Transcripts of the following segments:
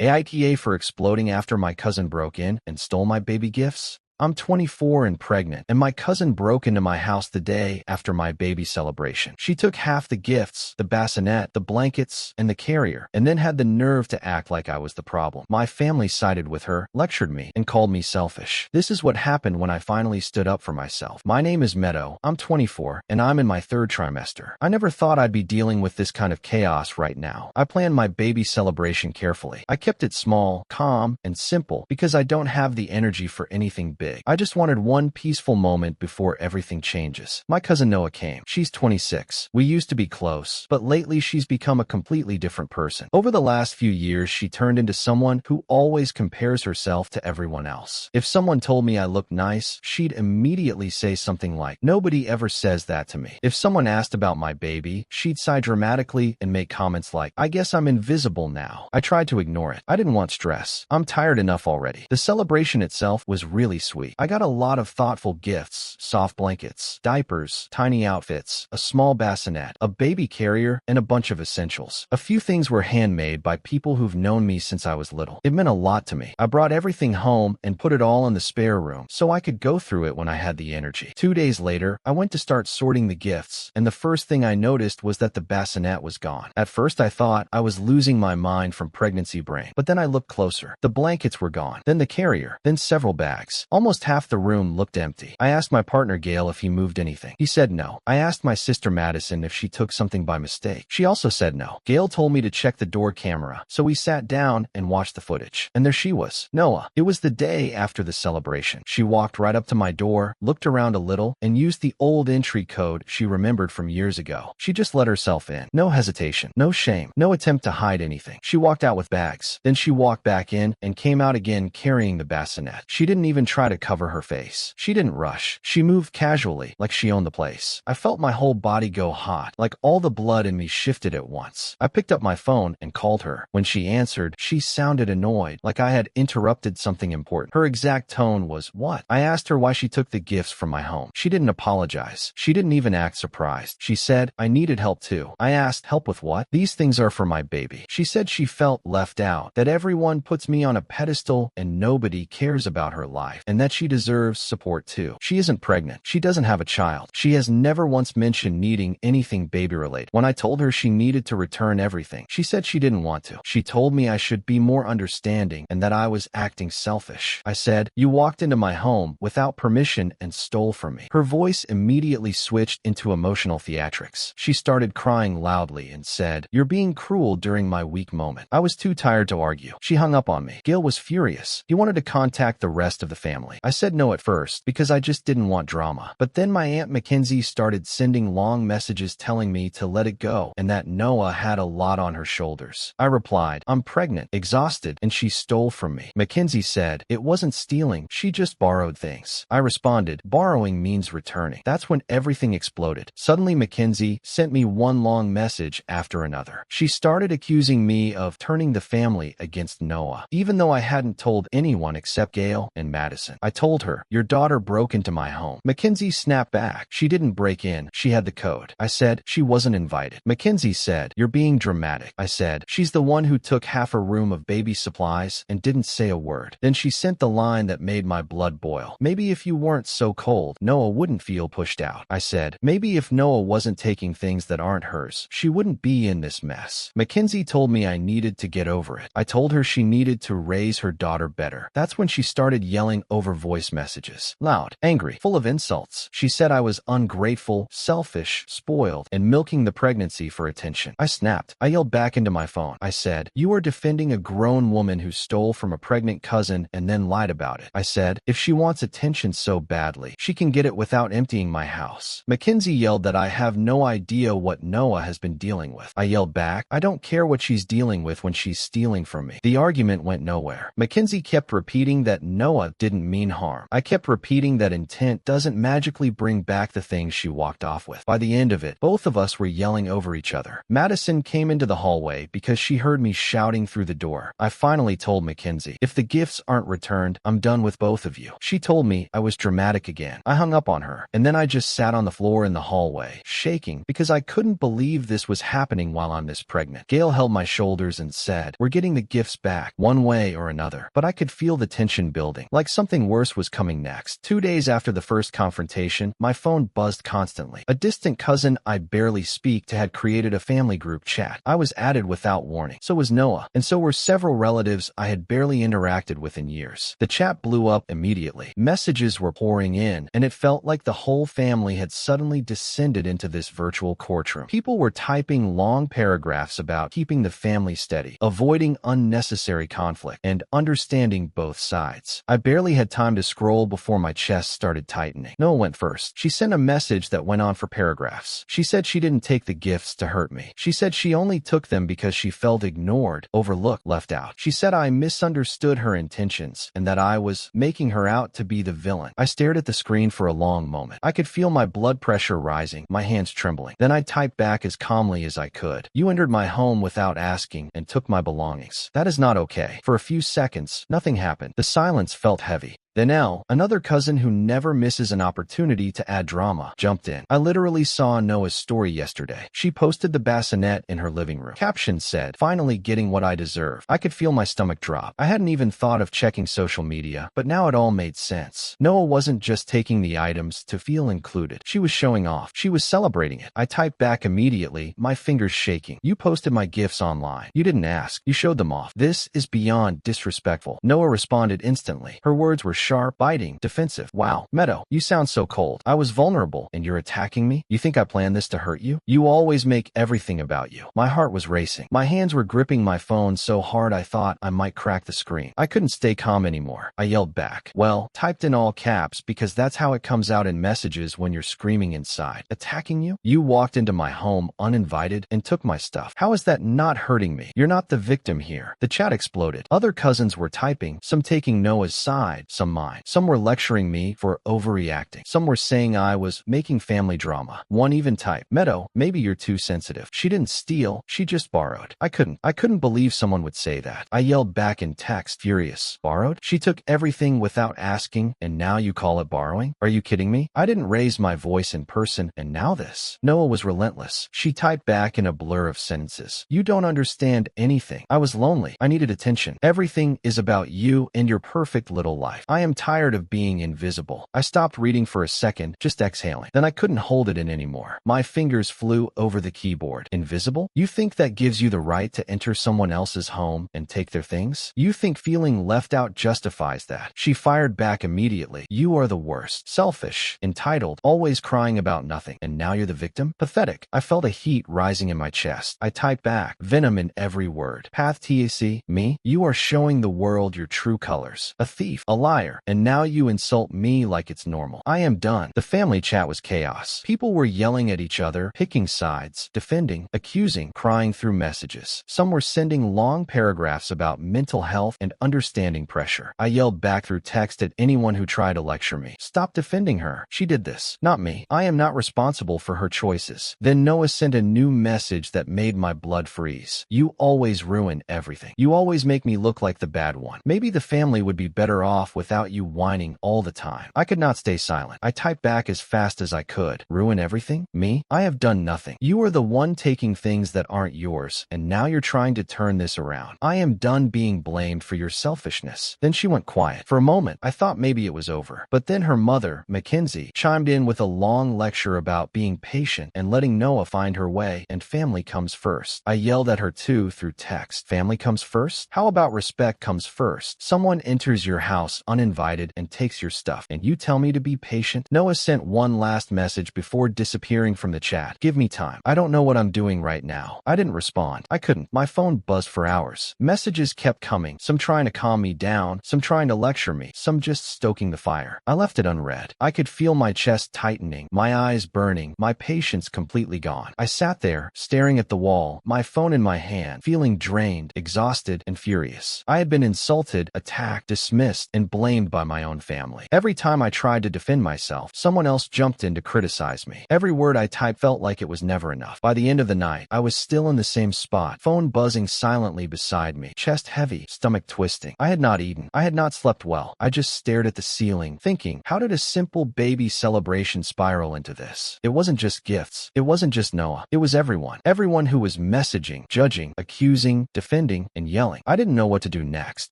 AITA for exploding after my cousin broke in and stole my baby gifts. I'm 24 and pregnant, and my cousin broke into my house the day after my baby celebration. She took half the gifts, the bassinet, the blankets, and the carrier, and then had the nerve to act like I was the problem. My family sided with her, lectured me, and called me selfish. This is what happened when I finally stood up for myself. My name is Meadow, I'm 24, and I'm in my 3rd trimester. I never thought I'd be dealing with this kind of chaos right now. I planned my baby celebration carefully. I kept it small, calm, and simple because I don't have the energy for anything big. I just wanted one peaceful moment before everything changes. My cousin Noah came. She's 26. We used to be close, but lately she's become a completely different person. Over the last few years, she turned into someone who always compares herself to everyone else. If someone told me I looked nice, she'd immediately say something like, "Nobody ever says that to me." If someone asked about my baby, she'd sigh dramatically and make comments like, "I guess I'm invisible now." I tried to ignore it. I didn't want stress. I'm tired enough already. The celebration itself was really sweet. I got a lot of thoughtful gifts, soft blankets, diapers, tiny outfits, a small bassinet, a baby carrier, and a bunch of essentials. A few things were handmade by people who've known me since I was little. It meant a lot to me. I brought everything home and put it all in the spare room so I could go through it when I had the energy. 2 days later, I went to start sorting the gifts, and the first thing I noticed was that the bassinet was gone. At first, I thought I was losing my mind from pregnancy brain, but then I looked closer. The blankets were gone, then the carrier, then several bags. Almost half the room looked empty. I asked my partner Gail if he moved anything. He said no. I asked my sister Madison if she took something by mistake. She also said no. Gail told me to check the door camera, so we sat down and watched the footage. And there she was, Noah. It was the day after the celebration. She walked right up to my door, looked around a little, and used the old entry code she remembered from years ago. She just let herself in. No hesitation, no shame, no attempt to hide anything. She walked out with bags. Then she walked back in and came out again carrying the bassinet. She didn't even try to cover her face. She didn't rush. She moved casually, like she owned the place. I felt my whole body go hot, like all the blood in me shifted at once. I picked up my phone and called her. When she answered, she sounded annoyed, like I had interrupted something important. Her exact tone was, "What?" I asked her why she took the gifts from my home. She didn't apologize. She didn't even act surprised. She said, "I needed help too." I asked, "Help with what?" "These things are for my baby." She said she felt left out, that everyone puts me on a pedestal and nobody cares about her life, and that she deserves support too. She isn't pregnant. She doesn't have a child. She has never once mentioned needing anything baby-related. When I told her she needed to return everything, she said she didn't want to. She told me I should be more understanding and that I was acting selfish. I said, "You walked into my home without permission and stole from me." Her voice immediately switched into emotional theatrics. She started crying loudly and said, "You're being cruel during my weak moment." I was too tired to argue. She hung up on me. Gail was furious. He wanted to contact the rest of the family. I said no at first because I just didn't want drama. But then my Aunt Mackenzie started sending long messages telling me to let it go and that Noah had a lot on her shoulders. I replied, "I'm pregnant, exhausted, and she stole from me." Mackenzie said, "It wasn't stealing, she just borrowed things." I responded, "Borrowing means returning." That's when everything exploded. Suddenly Mackenzie sent me one long message after another. She started accusing me of turning the family against Noah, even though I hadn't told anyone except Gail and Madison. I told her, "Your daughter broke into my home." Mackenzie snapped back. "She didn't break in, she had the code." I said, "She wasn't invited." Mackenzie said, "You're being dramatic." I said, "She's the one who took half a room of baby supplies and didn't say a word." Then she sent the line that made my blood boil. "Maybe if you weren't so cold, Noah wouldn't feel pushed out." I said, "Maybe if Noah wasn't taking things that aren't hers, she wouldn't be in this mess." Mackenzie told me I needed to get over it. I told her she needed to raise her daughter better. That's when she started yelling over voice messages. Loud, angry, full of insults. She said I was ungrateful, selfish, spoiled, and milking the pregnancy for attention. I snapped. I yelled back into my phone. I said, "You are defending a grown woman who stole from a pregnant cousin and then lied about it." I said, "If she wants attention so badly, she can get it without emptying my house." Mackenzie yelled that I have no idea what Noah has been dealing with. I yelled back, "I don't care what she's dealing with when she's stealing from me." The argument went nowhere. Mackenzie kept repeating that Noah didn't mean mean harm. I kept repeating that intent doesn't magically bring back the things she walked off with. By the end of it, both of us were yelling over each other. Madison came into the hallway because she heard me shouting through the door. I finally told Mackenzie, if the gifts aren't returned, I'm done with both of you. She told me I was dramatic again. I hung up on her, and then I just sat on the floor in the hallway, shaking because I couldn't believe this was happening while I'm this pregnant. Gail held my shoulders and said, we're getting the gifts back, one way or another. But I could feel the tension building, like something worse was coming next. 2 days after the first confrontation, my phone buzzed constantly. A distant cousin I barely speak to had created a family group chat. I was added without warning. So was Noah, and so were several relatives I had barely interacted with in years. The chat blew up immediately. Messages were pouring in, and it felt like the whole family had suddenly descended into this virtual courtroom. People were typing long paragraphs about keeping the family steady, avoiding unnecessary conflict, and understanding both sides. I barely had time to scroll before my chest started tightening. Noah went first. She sent a message that went on for paragraphs. She said she didn't take the gifts to hurt me. She said she only took them because she felt ignored, overlooked, left out. She said I misunderstood her intentions and that I was making her out to be the villain. I stared at the screen for a long moment. I could feel my blood pressure rising, my hands trembling. Then I typed back as calmly as I could. You entered my home without asking and took my belongings. That is not okay. For a few seconds, nothing happened. The silence felt heavy. Then Elle, another cousin who never misses an opportunity to add drama, jumped in. I literally saw Noah's story yesterday. She posted the bassinet in her living room. Caption said, finally getting what I deserve. I could feel my stomach drop. I hadn't even thought of checking social media, but now it all made sense. Noah wasn't just taking the items to feel included. She was showing off. She was celebrating it. I typed back immediately, my fingers shaking. You posted my gifts online. You didn't ask. You showed them off. This is beyond disrespectful. Noah responded instantly. Her words were sharp, biting, defensive. Wow, Meadow, you sound so cold. I was vulnerable, and you're attacking me? You think I planned this to hurt you? You always make everything about you. My heart was racing. My hands were gripping my phone so hard I thought I might crack the screen. I couldn't stay calm anymore. I yelled back. Well, typed in all caps because that's how it comes out in messages when you're screaming inside. Attacking you? You walked into my home uninvited and took my stuff. How is that not hurting me? You're not the victim here. The chat exploded. Other cousins were typing, some taking Noah's side, some mine. Some were lecturing me for overreacting. Some were saying I was making family drama. One even typed, Meadow, maybe you're too sensitive. She didn't steal, she just borrowed. I couldn't believe someone would say that. I yelled back in text, furious. Borrowed? She took everything without asking, and now you call it borrowing? Are you kidding me? I didn't raise my voice in person, and now this. Noah was relentless. She typed back in a blur of sentences. You don't understand anything. I was lonely. I needed attention. Everything is about you and your perfect little life. I am tired of being invisible. I stopped reading for a second, just exhaling. Then I couldn't hold it in anymore. My fingers flew over the keyboard. Invisible? You think that gives you the right to enter someone else's home and take their things? You think feeling left out justifies that? She fired back immediately. You are the worst. Selfish. Entitled. Always crying about nothing. And now you're the victim? Pathetic. I felt a heat rising in my chest. I typed back, venom in every word. Path TAC, me? You are showing the world your true colors. A thief. A liar. And now you insult me like it's normal. I am done. The family chat was chaos. People were yelling at each other, picking sides, defending, accusing, crying through messages. Some were sending long paragraphs about mental health and understanding pressure. I yelled back through text at anyone who tried to lecture me. Stop defending her. She did this, not me. I am not responsible for her choices. Then Noah sent a new message that made my blood freeze. You always ruin everything. You always make me look like the bad one. Maybe the family would be better off without you whining all the time. I could not stay silent. I typed back as fast as I could. Ruin everything? Me? I have done nothing. You are the one taking things that aren't yours, and now you're trying to turn this around. I am done being blamed for your selfishness. Then she went quiet. For a moment, I thought maybe it was over. But then her mother, Mackenzie, chimed in with a long lecture about being patient and letting Noah find her way, and family comes first. I yelled at her too through text. Family comes first? How about respect comes first? Someone enters your house uninvited and takes your stuff, and you tell me to be patient? Noah sent one last message before disappearing from the chat. Give me time. I don't know what I'm doing right now. I didn't respond. I couldn't. My phone buzzed for hours. Messages kept coming, some trying to calm me down, some trying to lecture me, some just stoking the fire. I left it unread. I could feel my chest tightening, my eyes burning, my patience completely gone. I sat there, staring at the wall, my phone in my hand, feeling drained, exhausted, and furious. I had been insulted, attacked, dismissed, and blamed blamed by my own family. Every time I tried to defend myself, someone else jumped in to criticize me. Every word I typed felt like it was never enough. By the end of the night, I was still in the same spot, phone buzzing silently beside me, chest heavy, stomach twisting. I had not eaten. I had not slept well. I just stared at the ceiling, thinking, how did a simple baby celebration spiral into this? It wasn't just gifts. It wasn't just Noah. It was everyone. Everyone who was messaging, judging, accusing, defending, and yelling. I didn't know what to do next.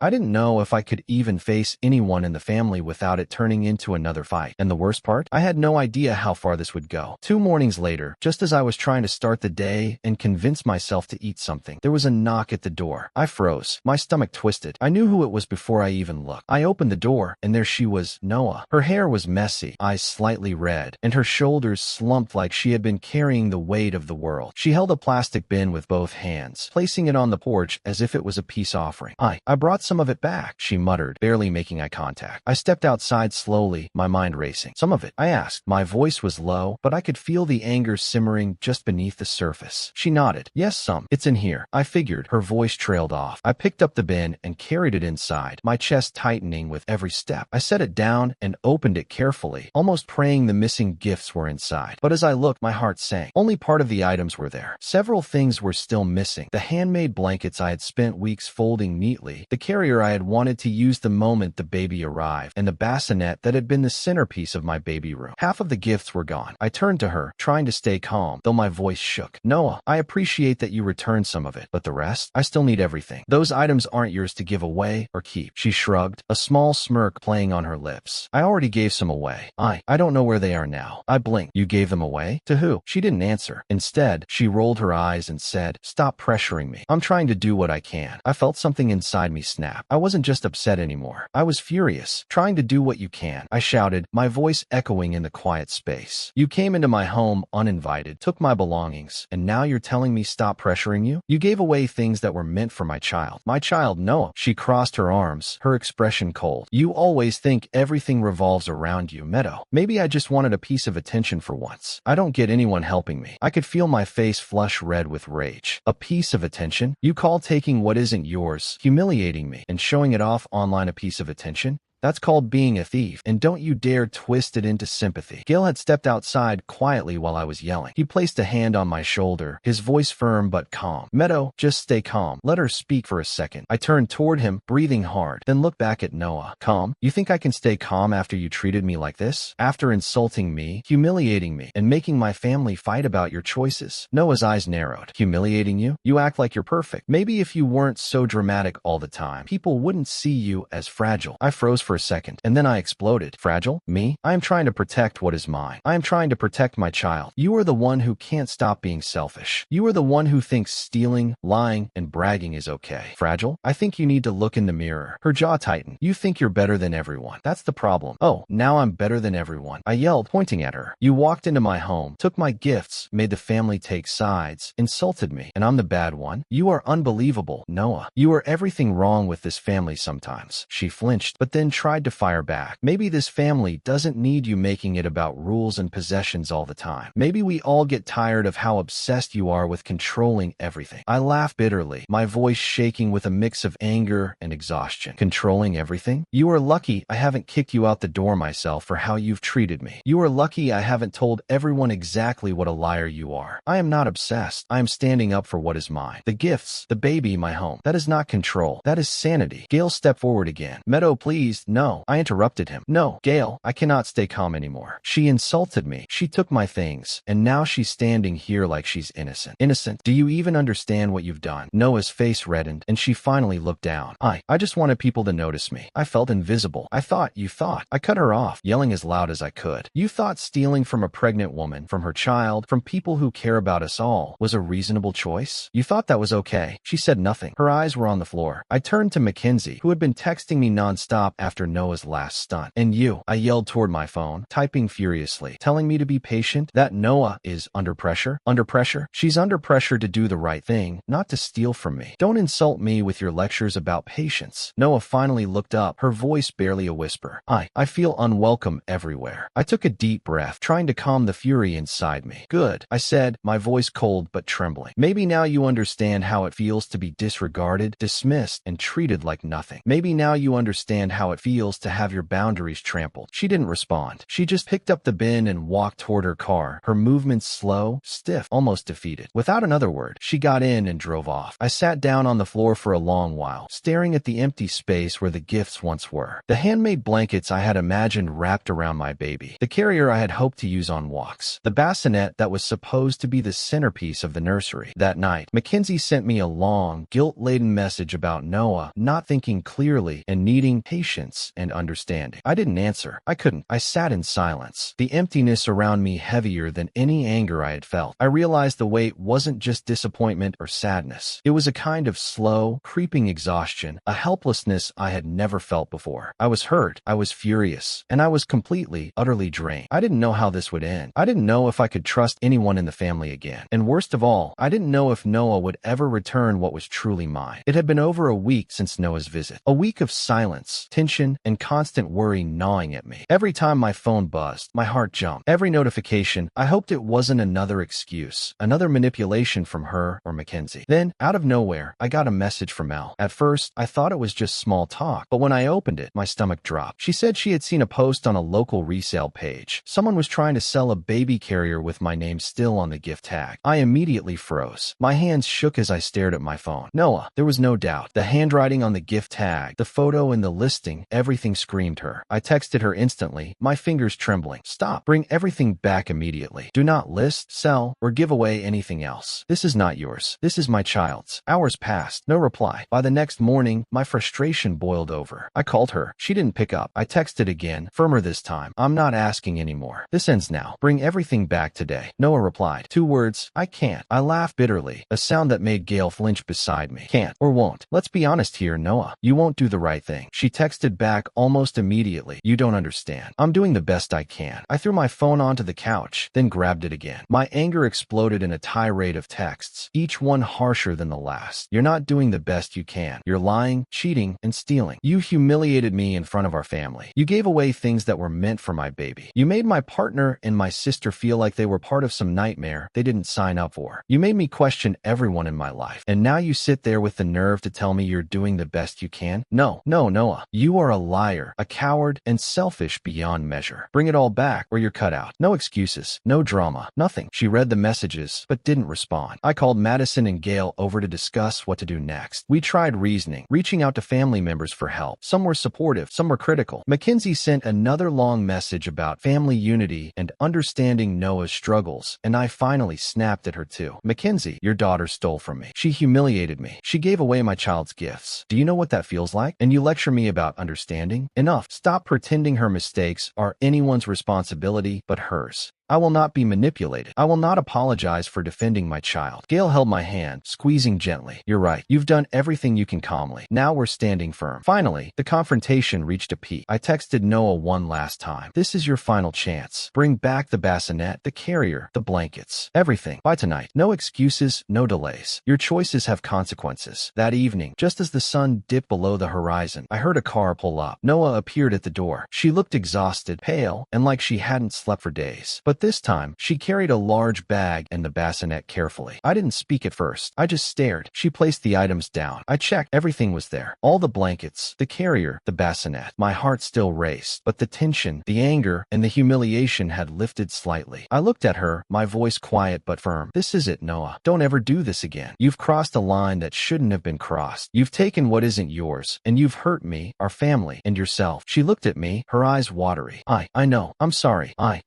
I didn't know if I could even face anyone in the family without it turning into another fight. And the worst part? I had no idea how far this would go. 2 mornings later, just as I was trying to start the day and convince myself to eat something, there was a knock at the door. I froze. My stomach twisted. I knew who it was before I even looked. I opened the door, and there she was, Noah. Her hair was messy, eyes slightly red, and her shoulders slumped like she had been carrying the weight of the world. She held a plastic bin with both hands, placing it on the porch as if it was a peace offering. I brought some of it back, she muttered, barely making eye contact. I stepped outside slowly, my mind racing. Some of it? I asked. My voice was low, but I could feel the anger simmering just beneath the surface. She nodded. Yes, some. It's in here. I figured. Her voice trailed off. I picked up the bin and carried it inside, my chest tightening with every step. I set it down and opened it carefully, almost praying the missing gifts were inside. But as I looked, my heart sank. Only part of the items were there. Several things were still missing. The handmade blankets I had spent weeks folding neatly, the carrier I had wanted to use the moment the baby arrived, and the bassinet that had been the centerpiece of my baby room. Half of the gifts were gone. I turned to her, trying to stay calm, though my voice shook. Noah, I appreciate that you returned some of it, but the rest? I still need everything. Those items aren't yours to give away or keep. She shrugged, a small smirk playing on her lips. I already gave some away. I don't know where they are now. I blinked. You gave them away? To who? She didn't answer. Instead, she rolled her eyes and said, stop pressuring me. I'm trying to do what I can. I felt something inside me snap. I wasn't just upset anymore. I was furious. Trying to do what you can. I shouted, my voice echoing in the quiet space. You came into my home uninvited, took my belongings, and now you're telling me stop pressuring you? You gave away things that were meant for my child. My child, Noah. She crossed her arms, her expression cold. You always think everything revolves around you, Meadow. Maybe I just wanted a piece of attention for once. I don't get anyone helping me. I could feel my face flush red with rage. A piece of attention? You call taking what isn't yours, humiliating me, and showing it off online a piece of attention? That's called being a thief, and don't you dare twist it into sympathy. Gil had stepped outside quietly while I was yelling. He placed a hand on my shoulder, his voice firm but calm. Meadow, just stay calm. Let her speak for a second. I turned toward him, breathing hard, then looked back at Noah. Calm? You think I can stay calm after you treated me like this? After insulting me, humiliating me, and making my family fight about your choices? Noah's eyes narrowed. Humiliating you? You act like you're perfect. Maybe if you weren't so dramatic all the time, people wouldn't see you as fragile. I froze for a second, and then I exploded. Fragile? Me? I am trying to protect what is mine. I am trying to protect my child. You are the one who can't stop being selfish. You are the one who thinks stealing, lying, and bragging is okay. Fragile? I think you need to look in the mirror. Her jaw tightened. You think you're better than everyone. That's the problem. Oh, now I'm better than everyone. I yelled, pointing at her. You walked into my home, took my gifts, made the family take sides, insulted me, and I'm the bad one? You are unbelievable, Noah. You are everything wrong with this family sometimes. She flinched, but then tried to fire back. Maybe this family doesn't need you making it about rules and possessions all the time. Maybe we all get tired of how obsessed you are with controlling everything. I laughed bitterly, my voice shaking with a mix of anger and exhaustion. Controlling everything? You are lucky I haven't kicked you out the door myself for how you've treated me. You are lucky I haven't told everyone exactly what a liar you are. I am not obsessed. I am standing up for what is mine. The gifts, the baby, my home. That is not control. That is sanity. Gale stepped forward again. Meadow, please, no. I interrupted him. No, Gale, I cannot stay calm anymore. She insulted me. She took my things, and now she's standing here like she's innocent. Innocent? Do you even understand what you've done? Noah's face reddened, and she finally looked down. I just wanted people to notice me. I felt invisible. You thought. I cut her off, yelling as loud as I could. You thought stealing from a pregnant woman, from her child, from people who care about us all, was a reasonable choice? You thought that was okay. She said nothing. Her eyes were on the floor. I turned to Mackenzie, who had been texting me nonstop after Noah's last stunt. And you? I yelled toward my phone, typing furiously, telling me to be patient. That Noah is under pressure? Under pressure? She's under pressure to do the right thing, not to steal from me. Don't insult me with your lectures about patience. Noah finally looked up, her voice barely a whisper. I feel unwelcome everywhere. I took a deep breath, trying to calm the fury inside me. Good, I said, my voice cold but trembling. Maybe now you understand how it feels to be disregarded, dismissed, and treated like nothing. Maybe now you understand how it feels feels to have your boundaries trampled. She didn't respond. She just picked up the bin and walked toward her car, her movements slow, stiff, almost defeated. Without another word, she got in and drove off. I sat down on the floor for a long while, staring at the empty space where the gifts once were. The handmade blankets I had imagined wrapped around my baby. The carrier I had hoped to use on walks. The bassinet that was supposed to be the centerpiece of the nursery. That night, Mackenzie sent me a long, guilt-laden message about Noah not thinking clearly and needing patience and understanding. I didn't answer. I couldn't. I sat in silence, the emptiness around me heavier than any anger I had felt. I realized the weight wasn't just disappointment or sadness. It was a kind of slow, creeping exhaustion, a helplessness I had never felt before. I was hurt, I was furious, and I was completely, utterly drained. I didn't know how this would end. I didn't know if I could trust anyone in the family again. And worst of all, I didn't know if Noah would ever return what was truly mine. It had been over a week since Noah's visit. A week of silence, tension, and constant worry gnawing at me. Every time my phone buzzed, my heart jumped. Every notification, I hoped it wasn't another excuse, another manipulation from her or Mackenzie. Then, out of nowhere, I got a message from Elle. At first, I thought it was just small talk, but when I opened it, my stomach dropped. She said she had seen a post on a local resale page. Someone was trying to sell a baby carrier with my name still on the gift tag. I immediately froze. My hands shook as I stared at my phone. Noah. There was no doubt. The handwriting on the gift tag, the photo in the listing, everything screamed her. I texted her instantly, my fingers trembling. Stop. Bring everything back immediately. Do not list, sell, or give away anything else. This is not yours. This is my child's. Hours passed. No reply. By the next morning, my frustration boiled over. I called her. She didn't pick up. I texted again, firmer this time. I'm not asking anymore. This ends now. Bring everything back today. Noah replied. 2 words. I can't. I laughed bitterly, a sound that made Gail flinch beside me. Can't or won't. Let's be honest here, Noah. You won't do the right thing. She texted back almost immediately. You don't understand. I'm doing the best I can. I threw my phone onto the couch, then grabbed it again. My anger exploded in a tirade of texts, each one harsher than the last. You're not doing the best you can. You're lying, cheating, and stealing. You humiliated me in front of our family. You gave away things that were meant for my baby. You made my partner and my sister feel like they were part of some nightmare they didn't sign up for. You made me question everyone in my life. And now you sit there with the nerve to tell me you're doing the best you can? No, Noah. You are a liar, a coward, and selfish beyond measure. Bring it all back or you're cut out. No excuses, no drama, nothing. She read the messages, but didn't respond. I called Madison and Gail over to discuss what to do next. We tried reasoning, reaching out to family members for help. Some were supportive, some were critical. Mackenzie sent another long message about family unity and understanding Noah's struggles, and I finally snapped at her too. Mackenzie, your daughter stole from me. She humiliated me. She gave away my child's gifts. Do you know what that feels like? And you lecture me about understanding? Enough. Stop pretending her mistakes are anyone's responsibility but hers. I will not be manipulated. I will not apologize for defending my child. Gail held my hand, squeezing gently. You're right. You've done everything you can calmly. Now we're standing firm. Finally, the confrontation reached a peak. I texted Noah one last time. This is your final chance. Bring back the bassinet, the carrier, the blankets, everything. By tonight. No excuses, no delays. Your choices have consequences. That evening, just as the sun dipped below the horizon, I heard a car pull up. Noah appeared at the door. She looked exhausted, pale, and like she hadn't slept for days. But this time, she carried a large bag and the bassinet carefully. I didn't speak at first. I just stared. She placed the items down. I checked. Everything was there. All the blankets, the carrier, the bassinet. My heart still raced, but the tension, the anger, and the humiliation had lifted slightly. I looked at her, my voice quiet but firm. This is it, Noah. Don't ever do this again. You've crossed a line that shouldn't have been crossed. You've taken what isn't yours, and you've hurt me, our family, and yourself. She looked at me, her eyes watery. I know. I'm sorry. I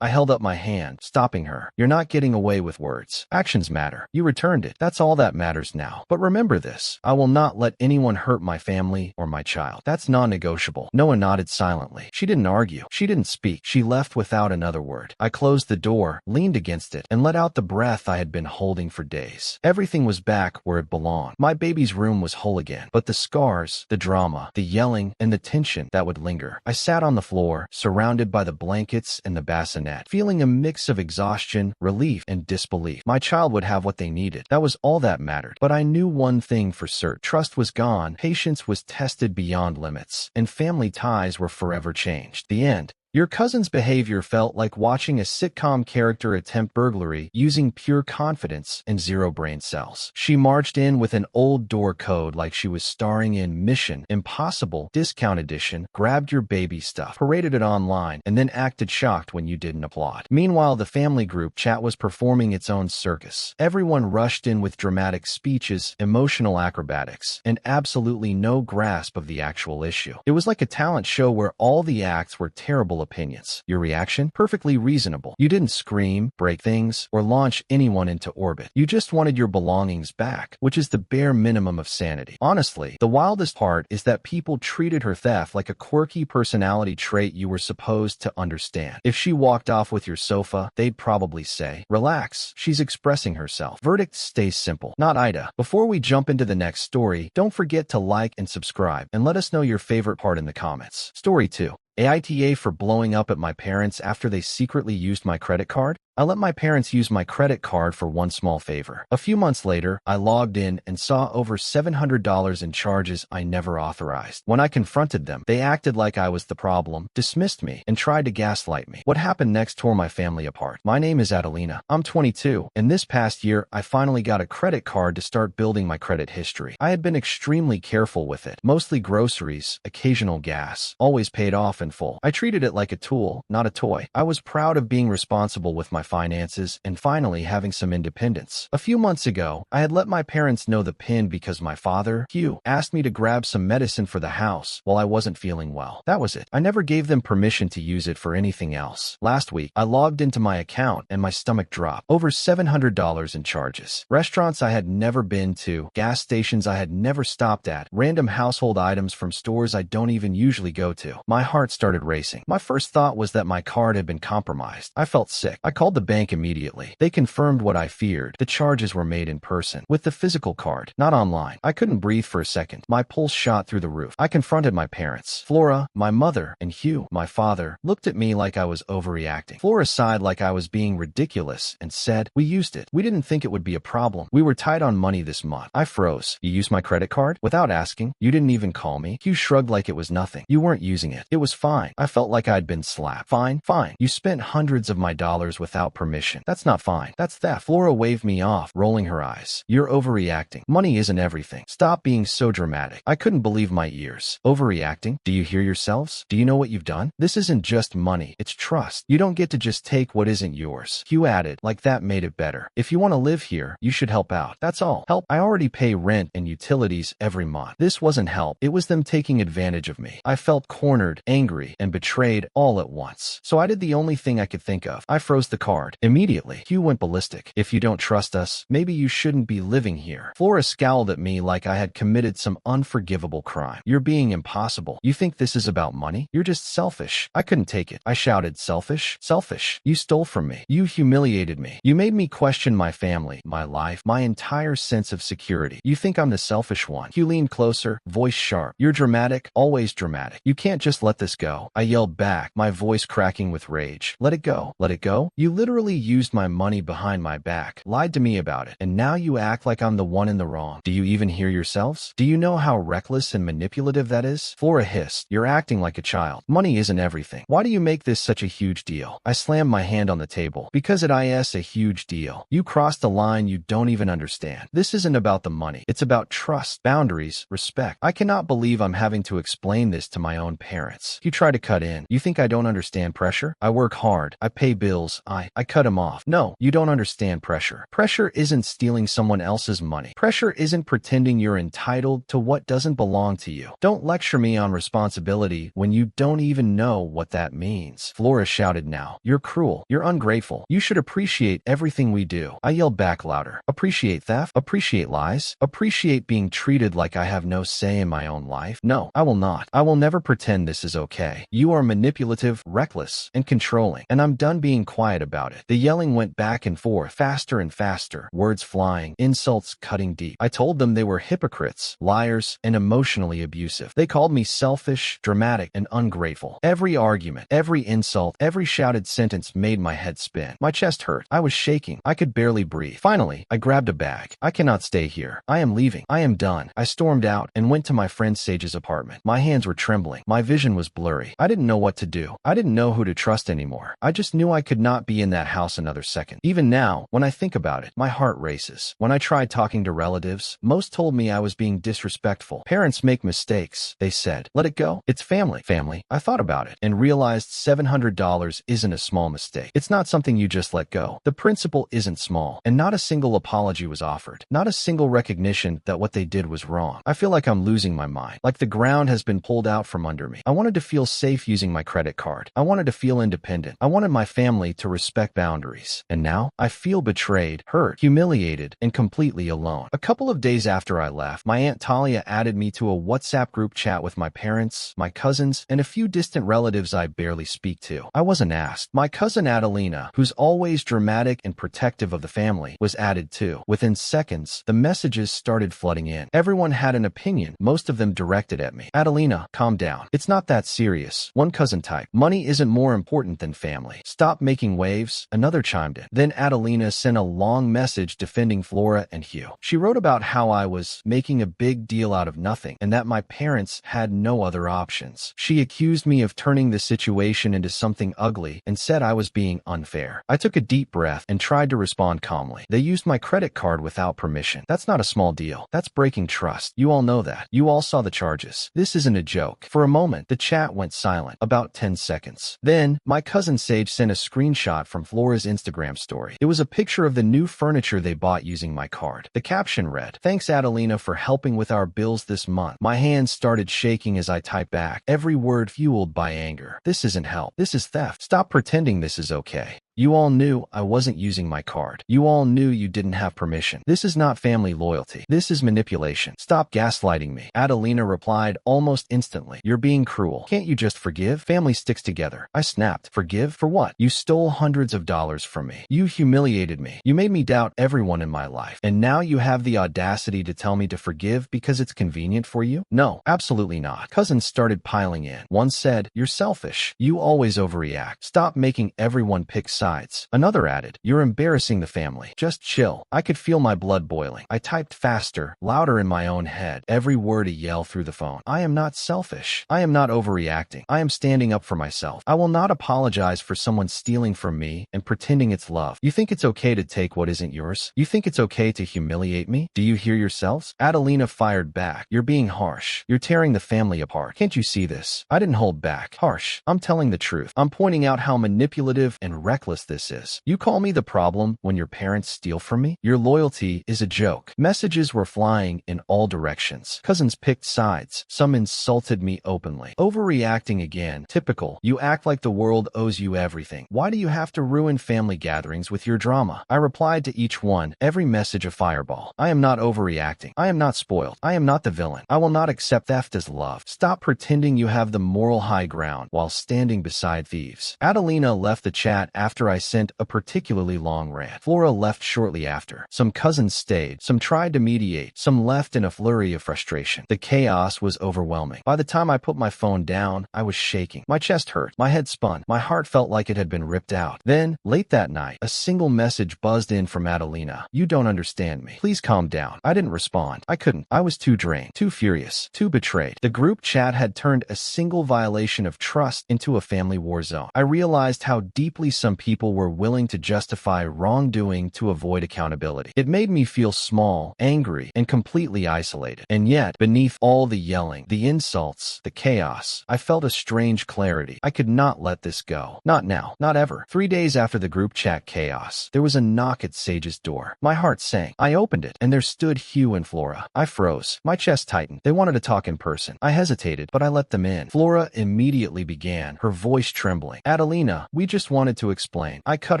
held up my hand, stopping her. You're not getting away with words. Actions matter. You returned it. That's all that matters now. But remember this. I will not let anyone hurt my family or my child. That's non-negotiable. Noah nodded silently. She didn't argue. She didn't speak. She left without another word. I closed the door, leaned against it, and let out the breath I had been holding for days. Everything was back where it belonged. My baby's room was whole again. But the scars, the drama, the yelling, and the tension that would linger. I sat on the floor, surrounded by the blankets and the bassinet, feeling a mix of exhaustion, relief, and disbelief. My child would have what they needed. That was all that mattered. But I knew one thing for certain. Trust was gone, patience was tested beyond limits, and family ties were forever changed. The end. Your cousin's behavior felt like watching a sitcom character attempt burglary using pure confidence and zero brain cells. She marched in with an old door code like she was starring in Mission Impossible Discount Edition, grabbed your baby stuff, paraded it online, and then acted shocked when you didn't applaud. Meanwhile, the family group chat was performing its own circus. Everyone rushed in with dramatic speeches, emotional acrobatics, and absolutely no grasp of the actual issue. It was like a talent show where all the acts were terrible opinions. Your reaction? Perfectly reasonable. You didn't scream, break things, or launch anyone into orbit. You just wanted your belongings back, which is the bare minimum of sanity. Honestly, the wildest part is that people treated her theft like a quirky personality trait you were supposed to understand. If she walked off with your sofa, they'd probably say, "Relax, she's expressing herself." Verdict stays simple. Not AITA. Before we jump into the next story, don't forget to like and subscribe, and let us know your favorite part in the comments. Story 2. AITA for blowing up at my parents after they secretly used my credit card? I let my parents use my credit card for one small favor. A few months later, I logged in and saw over $700 in charges I never authorized. When I confronted them, they acted like I was the problem, dismissed me, and tried to gaslight me. What happened next tore my family apart. My name is Adelina. I'm 22, and this past year, I finally got a credit card to start building my credit history. I had been extremely careful with it. Mostly groceries, occasional gas, always paid off in full. I treated it like a tool, not a toy. I was proud of being responsible with my finances and finally having some independence. A few months ago, I had let my parents know the PIN because my father, Hugh, asked me to grab some medicine for the house while I wasn't feeling well. That was it. I never gave them permission to use it for anything else. Last week, I logged into my account and my stomach dropped. Over $700 in charges. Restaurants I had never been to, gas stations I had never stopped at, random household items from stores I don't even usually go to. My heart started racing. My first thought was that my card had been compromised. I felt sick. I called the bank immediately. They confirmed what I feared. The charges were made in person, with the physical card, not online. I couldn't breathe for a second. My pulse shot through the roof. I confronted my parents. Flora, my mother, and Hugh, my father, looked at me like I was overreacting. Flora sighed like I was being ridiculous and said, "We used it. We didn't think it would be a problem. We were tight on money this month." I froze. "You used my credit card? Without asking? You didn't even call me?" Hugh shrugged like it was nothing. "You weren't using it. It was fine." I felt like I'd been slapped. Fine. You spent hundreds of my dollars without permission. That's not fine. That's theft. Flora waved me off, rolling her eyes. "You're overreacting. Money isn't everything. Stop being so dramatic." I couldn't believe my ears. Overreacting? Do you hear yourselves? Do you know what you've done? This isn't just money. It's trust. You don't get to just take what isn't yours. Hugh added, like that made it better. "If you want to live here, you should help out. That's all." Help? I already pay rent and utilities every month. This wasn't help. It was them taking advantage of me. I felt cornered, angry, and betrayed all at once. So I did the only thing I could think of. I froze the card. Immediately, Hugh went ballistic. "If you don't trust us, maybe you shouldn't be living here." Flora scowled at me like I had committed some unforgivable crime. "You're being impossible. You think this is about money? You're just selfish." I couldn't take it. I shouted, "Selfish? Selfish. You stole from me. You humiliated me. You made me question my family, my life, my entire sense of security. You think I'm the selfish one." Hugh leaned closer, voice sharp. "You're dramatic, always dramatic. You can't just let this go." I yelled back, my voice cracking with rage. "Let it go. Let it go? You literally used my money behind my back, lied to me about it, and now you act like I'm the one in the wrong. Do you even hear yourselves? Do you know how reckless and manipulative that is?" Flora hissed, "You're acting like a child. Money isn't everything. Why do you make this such a huge deal?" I slammed my hand on the table. "Because it is a huge deal. You crossed a line you don't even understand. This isn't about the money. It's about trust, boundaries, respect. I cannot believe I'm having to explain this to my own parents." You try to cut in. "You think I don't understand pressure? I work hard. I pay bills. I cut him off." "No, you don't understand pressure. Pressure isn't stealing someone else's money. Pressure isn't pretending you're entitled to what doesn't belong to you. Don't lecture me on responsibility when you don't even know what that means." Flora shouted now. "You're cruel. You're ungrateful. You should appreciate everything we do." I yelled back louder. "Appreciate theft? Appreciate lies? Appreciate being treated like I have no say in my own life? No, I will not. I will never pretend this is okay. You are manipulative, reckless, and controlling, and I'm done being quiet about it." about it. The yelling went back and forth, faster and faster, words flying, insults cutting deep. I told them they were hypocrites, liars, and emotionally abusive. They called me selfish, dramatic, and ungrateful. Every argument, every insult, every shouted sentence made my head spin. My chest hurt. I was shaking. I could barely breathe. Finally, I grabbed a bag. I cannot stay here. I am leaving. I am done. I stormed out and went to my friend Sage's apartment. My hands were trembling. My vision was blurry. I didn't know what to do. I didn't know who to trust anymore. I just knew I could not be in that house another second. Even now, when I think about it, my heart races. When I tried talking to relatives, most told me I was being disrespectful. Parents make mistakes, they said. Let it go. It's family. Family. I thought about it and realized $700 isn't a small mistake. It's not something you just let go. The principle isn't small, and not a single apology was offered. Not a single recognition that what they did was wrong. I feel like I'm losing my mind, like the ground has been pulled out from under me. I wanted to feel safe using my credit card. I wanted to feel independent. I wanted my family to respect boundaries. And now, I feel betrayed, hurt, humiliated, and completely alone. A couple of days after I left, my Aunt Talia added me to a WhatsApp group chat with my parents, my cousins, and a few distant relatives I barely speak to. I wasn't asked. My cousin Adelina, who's always dramatic and protective of the family, was added too. Within seconds, the messages started flooding in. Everyone had an opinion, most of them directed at me. Adelina, calm down. It's not that serious. One cousin typed, money isn't more important than family. Stop making waves. Another chimed in. Then Adelina sent a long message defending Flora and Hugh. She wrote about how I was making a big deal out of nothing and that my parents had no other options. She accused me of turning the situation into something ugly and said I was being unfair. I took a deep breath and tried to respond calmly. They used my credit card without permission. That's not a small deal. That's breaking trust. You all know that. You all saw the charges. This isn't a joke. For a moment, the chat went silent, about 10 seconds. Then, my cousin Sage sent a screenshot from Flora's Instagram story. It was a picture of the new furniture they bought using my card. The caption read, "Thanks Adelina for helping with our bills this month." My hands started shaking as I typed back, every word fueled by anger. This isn't help. This is theft. Stop pretending this is okay. You all knew I wasn't using my card. You all knew you didn't have permission. This is not family loyalty. This is manipulation. Stop gaslighting me. Adelina replied almost instantly. You're being cruel. Can't you just forgive? Family sticks together. I snapped. Forgive? For what? You stole hundreds of dollars from me. You humiliated me. You made me doubt everyone in my life. And now you have the audacity to tell me to forgive because it's convenient for you? No, absolutely not. Cousins started piling in. One said, you're selfish. You always overreact. Stop making everyone pick sides. Another added, you're embarrassing the family. Just chill. I could feel my blood boiling. I typed faster, louder in my own head, every word a yell through the phone. I am not selfish. I am not overreacting. I am standing up for myself. I will not apologize for someone stealing from me and pretending it's love. You think it's okay to take what isn't yours? You think it's okay to humiliate me? Do you hear yourselves? Adelina fired back. You're being harsh. You're tearing the family apart. Can't you see this? I didn't hold back. Harsh. I'm telling the truth. I'm pointing out how manipulative and reckless this is. You call me the problem when your parents steal from me? Your loyalty is a joke. Messages were flying in all directions. Cousins picked sides. Some insulted me openly. Overreacting again. Typical. You act like the world owes you everything. Why do you have to ruin family gatherings with your drama? I replied to each one, every message a fireball. I am not overreacting. I am not spoiled. I am not the villain. I will not accept theft as love. Stop pretending you have the moral high ground while standing beside thieves. Adelina left the chat after I sent a particularly long rant. Flora left shortly after. Some cousins stayed. Some tried to mediate. Some left in a flurry of frustration. The chaos was overwhelming. By the time I put my phone down, I was shaking. My chest hurt. My head spun. My heart felt like it had been ripped out. Then, late that night, a single message buzzed in from Adelina. You don't understand me. Please calm down. I didn't respond. I couldn't. I was too drained, too furious, too betrayed. The group chat had turned a single violation of trust into a family war zone. I realized how deeply some people were willing to justify wrongdoing to avoid accountability. It made me feel small, angry, and completely isolated. And yet, beneath all the yelling, the insults, the chaos, I felt a strange clarity. I could not let this go. Not now. Not ever. 3 days after the group chat chaos, there was a knock at Sage's door. My heart sank. I opened it, and there stood Hugh and Flora. I froze. My chest tightened. They wanted to talk in person. I hesitated, but I let them in. Flora immediately began, her voice trembling. Adelina, we just wanted to explain explain. I cut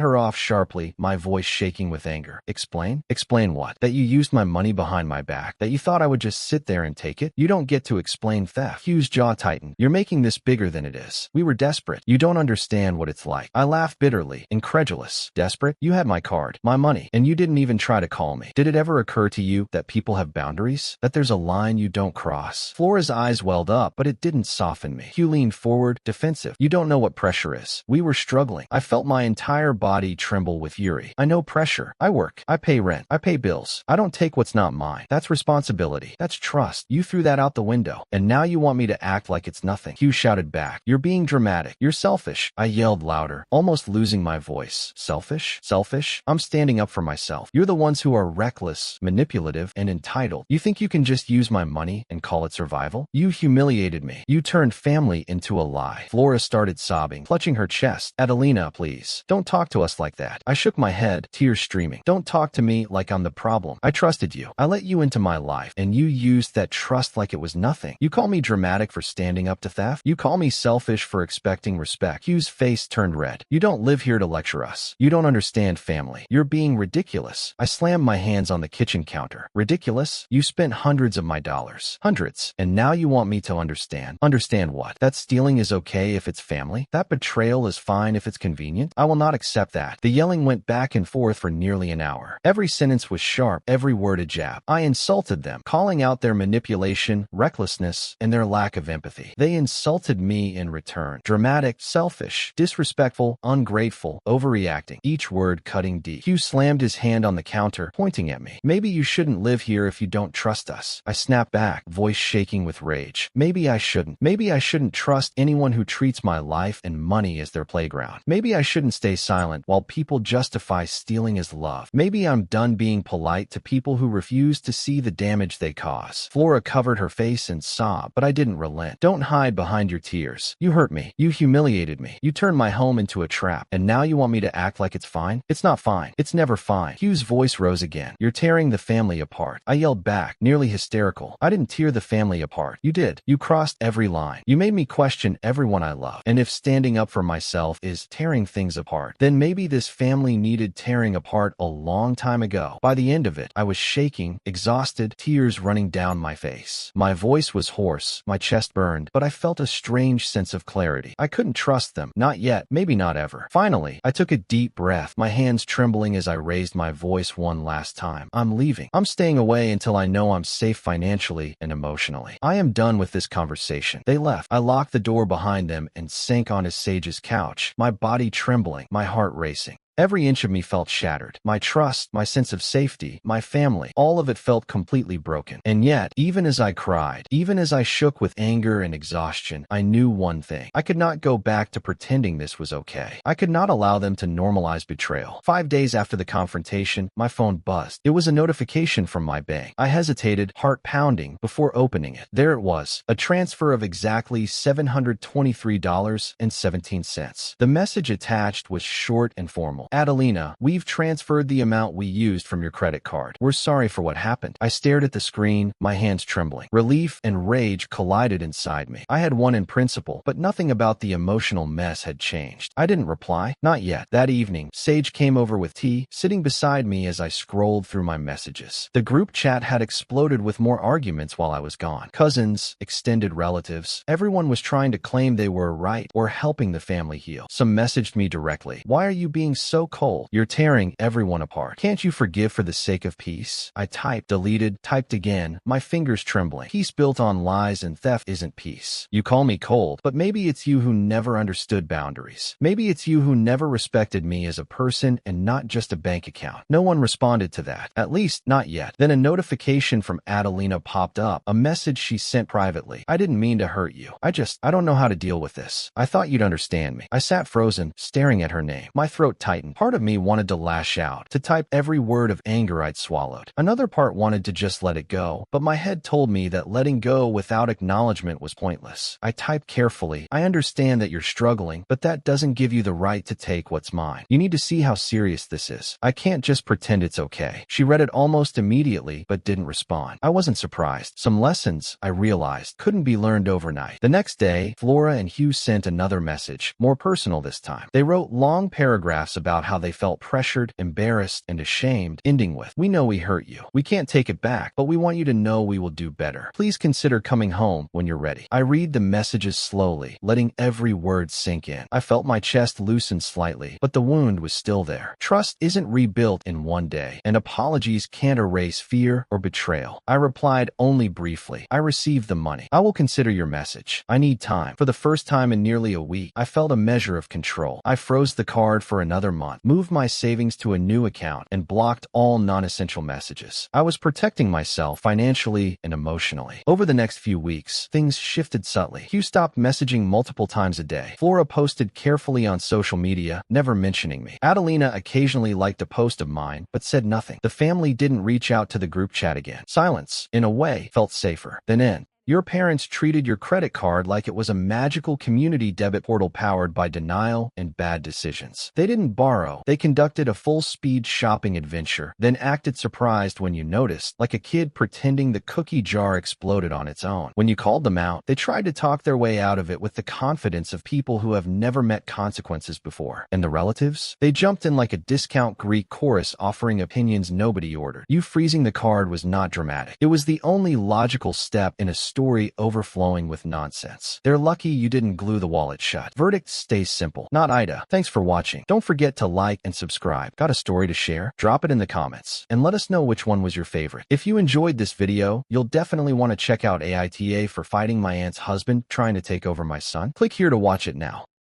her off sharply, my voice shaking with anger. Explain? Explain what? That you used my money behind my back? That you thought I would just sit there and take it? You don't get to explain theft. Hugh's jaw tightened. You're making this bigger than it is. We were desperate. You don't understand what it's like. I laughed bitterly, incredulous. Desperate? You had my card, my money, and you didn't even try to call me. Did it ever occur to you that people have boundaries? That there's a line you don't cross? Flora's eyes welled up, but it didn't soften me. Hugh leaned forward, defensive. You don't know what pressure is. We were struggling. I felt my entire body tremble with fury. I know pressure. I work. I pay rent. I pay bills. I don't take what's not mine. That's responsibility. That's trust. You threw that out the window, and now you want me to act like it's nothing. Hugh shouted back. You're being dramatic. You're selfish. I yelled louder, almost losing my voice. Selfish? Selfish? I'm standing up for myself. You're the ones who are reckless, manipulative, and entitled. You think you can just use my money and call it survival? You humiliated me. You turned family into a lie. Flora started sobbing, clutching her chest. Adelina, please. Don't talk to us like that. I shook my head, tears streaming. Don't talk to me like I'm the problem. I trusted you. I let you into my life, and you used that trust like it was nothing. You call me dramatic for standing up to theft? You call me selfish for expecting respect. Hugh's face turned red. You don't live here to lecture us. You don't understand family. You're being ridiculous. I slammed my hands on the kitchen counter. Ridiculous? You spent hundreds of my dollars. Hundreds. And now you want me to understand. Understand what? That stealing is okay if it's family? That betrayal is fine if it's convenient? I will not accept that. The yelling went back and forth for nearly an hour. Every sentence was sharp, every word a jab. I insulted them, calling out their manipulation, recklessness, and their lack of empathy. They insulted me in return. Dramatic, selfish, disrespectful, ungrateful, overreacting, each word cutting deep. Hugh slammed his hand on the counter, pointing at me. Maybe you shouldn't live here if you don't trust us. I snapped back, voice shaking with rage. Maybe I shouldn't. Maybe I shouldn't trust anyone who treats my life and money as their playground. Maybe I shouldn't stay silent while people justify stealing as love. Maybe I'm done being polite to people who refuse to see the damage they cause. Flora covered her face and sobbed, but I didn't relent. Don't hide behind your tears. You hurt me. You humiliated me. You turned my home into a trap, and now you want me to act like it's fine? It's not fine. It's never fine. Hugh's voice rose again. You're tearing the family apart. I yelled back, nearly hysterical. I didn't tear the family apart. You did. You crossed every line. You made me question everyone I love. And if standing up for myself is tearing things apart, then maybe this family needed tearing apart a long time ago. By the end of it, I was shaking, exhausted, tears running down my face. My voice was hoarse, my chest burned, but I felt a strange sense of clarity. I couldn't trust them. Not yet, maybe not ever. Finally, I took a deep breath, my hands trembling as I raised my voice one last time. I'm leaving. I'm staying away until I know I'm safe financially and emotionally. I am done with this conversation. They left. I locked the door behind them and sank onto Sage's couch, my body trembling, my heart racing. Every inch of me felt shattered. My trust, my sense of safety, my family, all of it felt completely broken. And yet, even as I cried, even as I shook with anger and exhaustion, I knew one thing. I could not go back to pretending this was okay. I could not allow them to normalize betrayal. 5 days after the confrontation, my phone buzzed. It was a notification from my bank. I hesitated, heart pounding, before opening it. There it was, a transfer of exactly $723.17. The message attached was short and formal. Adelina, we've transferred the amount we used from your credit card. We're sorry for what happened. I stared at the screen, my hands trembling. Relief and rage collided inside me. I had won in principle, but nothing about the emotional mess had changed. I didn't reply. Not yet. That evening, Sage came over with tea, sitting beside me as I scrolled through my messages. The group chat had exploded with more arguments while I was gone. Cousins, extended relatives, everyone was trying to claim they were right or helping the family heal. Some messaged me directly. Why are you being so cold? You're tearing everyone apart. Can't you forgive for the sake of peace? I typed, deleted, typed again, my fingers trembling. Peace built on lies and theft isn't peace. You call me cold, but maybe it's you who never understood boundaries. Maybe it's you who never respected me as a person and not just a bank account. No one responded to that. At least, not yet. Then a notification from Adelina popped up, a message she sent privately. I didn't mean to hurt you. I don't know how to deal with this. I thought you'd understand me. I sat frozen, staring at her name. My throat tightened. tightened. Part of me wanted to lash out, to type every word of anger I'd swallowed. Another part wanted to just let it go, but my head told me that letting go without acknowledgement was pointless. I typed carefully. I understand that you're struggling, but that doesn't give you the right to take what's mine. You need to see how serious this is. I can't just pretend it's okay. She read it almost immediately, but didn't respond. I wasn't surprised. Some lessons, I realized, couldn't be learned overnight. The next day, Flora and Hugh sent another message, more personal this time. They wrote long paragraphs about how they felt pressured, embarrassed, and ashamed, ending with, "We know we hurt you. We can't take it back, but we want you to know we will do better. Please consider coming home when you're ready." I read the messages slowly, letting every word sink in. I felt my chest loosen slightly, but the wound was still there. Trust isn't rebuilt in one day, and apologies can't erase fear or betrayal. I replied only briefly. "I received the money. I will consider your message. I need time." For the first time in nearly a week, I felt a measure of control. I froze the card for another month, moved my savings to a new account, and blocked all non-essential messages. I was protecting myself financially and emotionally. Over the next few weeks, things shifted subtly. Hugh stopped messaging multiple times a day. Flora posted carefully on social media, never mentioning me. Adelina occasionally liked a post of mine, but said nothing. The family didn't reach out to the group chat again. Silence, in a way, felt safer than in. Your parents treated your credit card like it was a magical community debit portal powered by denial and bad decisions. They didn't borrow. They conducted a full-speed shopping adventure, then acted surprised when you noticed, like a kid pretending the cookie jar exploded on its own. When you called them out, they tried to talk their way out of it with the confidence of people who have never met consequences before. And the relatives? They jumped in like a discount Greek chorus offering opinions nobody ordered. You freezing the card was not dramatic. It was the only logical step in a story overflowing with nonsense. They're lucky you didn't glue the wallet shut. Verdict stays simple. Not AITA. Thanks for watching. Don't forget to like and subscribe. Got a story to share? Drop it in the comments and let us know which one was your favorite. If you enjoyed this video, you'll definitely want to check out AITA for fighting my aunt's husband trying to take over my son. Click here to watch it now.